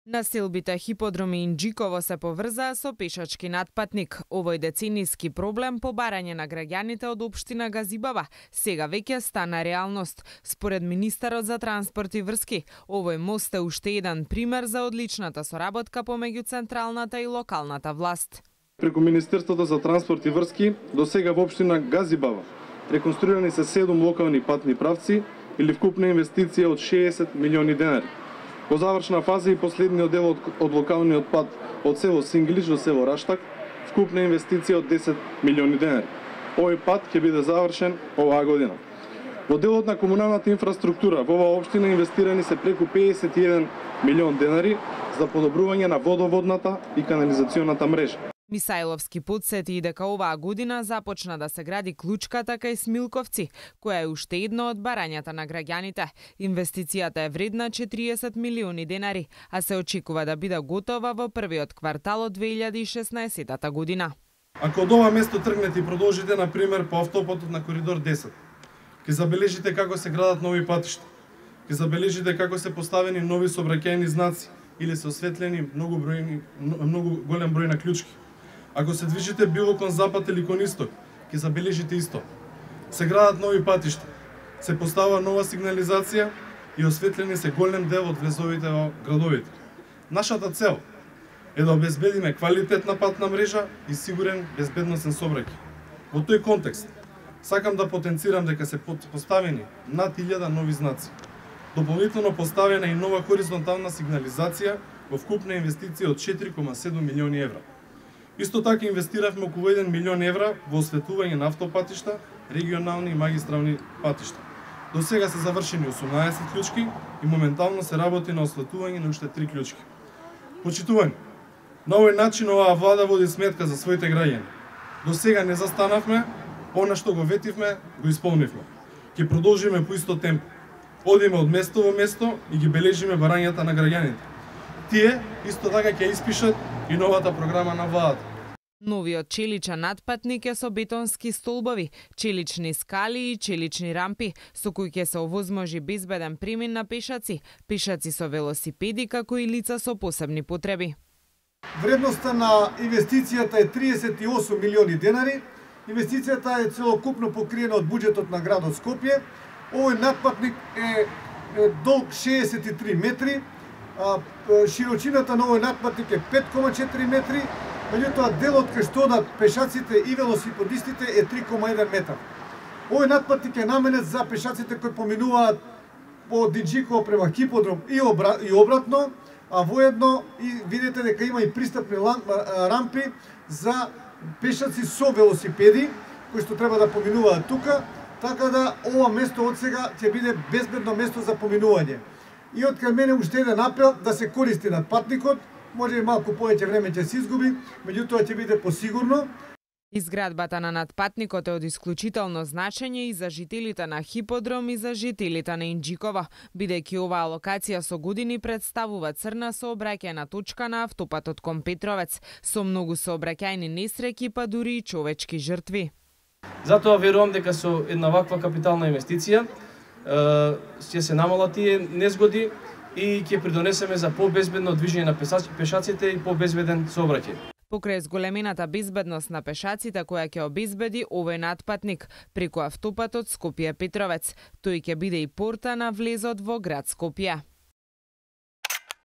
Населбите Хиподром и Инџиково се поврзаа со пешачки натпатник. Овој деценијски проблем по барање на граѓаните од општина Газибаба сега веќе стана реалност. Според министерот за транспорт и врски, овој мост е уште еден пример за одличната соработка помеѓу централната и локалната власт. Преку Министерството за транспорт и врски, до сега во општина Газибаба реконструирани се 7 локални патни правци или вкупна инвестиција од 60 милиони денари. Во завршна фаза и последниот дел од локалниот пат од село Сингилич до село Раштак, вкупна инвестиција од 10 милиони денари. Овој пат ќе биде завршен оваа година. Во делот на комуналната инфраструктура во оваа општина инвестирани се преку 51 милион денари за подобрување на водоводната и канализационата мрежа. Мисајловски потсети и дека оваа година започна да се гради клучката кај Смилковци, која е уште едно од барањата на граѓаните. Инвестицијата е вредна 40 милиони денари, а се очекува да биде готова во првиот квартал од 2016 година. Ако од ова место тргнете и продолжите, на пример, по автопатот на коридор 10, ќе забележите како се градат нови патишта, ќе забележите како се поставени нови сообраќајни знаци или се осветлени многу голем број на клучки. Ако се движите било кон запад или кон исток, ќе забележите исто. Се градат нови патишта, се поставува нова сигнализација и осветлени се голем дел од влезовите во градовите. Нашата цел е да обезбедиме квалитетна патна мрежа и сигурен безбедносен сообраќај. Во тој контекст, сакам да потенцирам дека се поставени над 1000 нови знаци. Дополнително поставена и нова хоризонтална сигнализација во вкупна инвестиција од 4,7 милиони евра. Исто така инвестиравме околу 1 милион евра во осветување на автопатишта, регионални и магистрални патишта. До сега се завршени 18 клучки и моментално се работи на осветување на уште 3 клучки. Почитувани, на овој начин оваа влада води сметка за своите граѓани. До сега не застанавме, она што го ветивме, го исполнивме. Ќе продолжиме по исто темпо. Одиме од место во место и ги бележиме барањата на граѓаните. Тие исто така ќе испишат и новата програма на владата. Новиот челичен натпатник е со бетонски столбови, челични скали и челични рампи, со кои ќе се овозможи безбеден премин на пешаци, пешаци со велосипеди, како и лица со посебни потреби. Вредноста на инвестицијата е 38 милиони денари. Инвестицијата е целокупно покриена од буџетот на градот Скопје. Овој натпатник е долг 63 метри, широчината на овој натпатник е 5,4 метри, меѓутоа делот кај што одат пешаците и велосипедистите е 3,1 метар. Овој натпатник е наменет за пешаците кои поминуваат по Инџиково према Хиподром и обратно, а воедно и видите дека има и пристапни рампи за пешаци со велосипеди кои што треба да поминуваат тука, така да ова место од сега ќе биде безбедно место за поминување. И од кај мене уште еден апел да се користи натпатникот, може и малку повеќе време ќе се изгуби, меѓутоа ќе биде посигурно. Изградбата на натпатникот е од исклучително значење и за жителите на Хиподром и за жителите на Инџиково, бидејќи оваа локација со години представува црна сообраќајна точка на автопатот кон Петровец, со многу сообраќајни несреќи, па дури и човечки жртви. Затоа верувам дека со една ваква капитална инвестиција ќе се намалат тие незгоди и ќе придонесеме за побезбедно движење на пешаците и побезбеден сообраќај. Покрај зголемената безбедност на пешаците која ќе обезбеди овој натпатник преку автопатот Скопје Петровец, тој ќе биде и порта на влезот во град Скопје.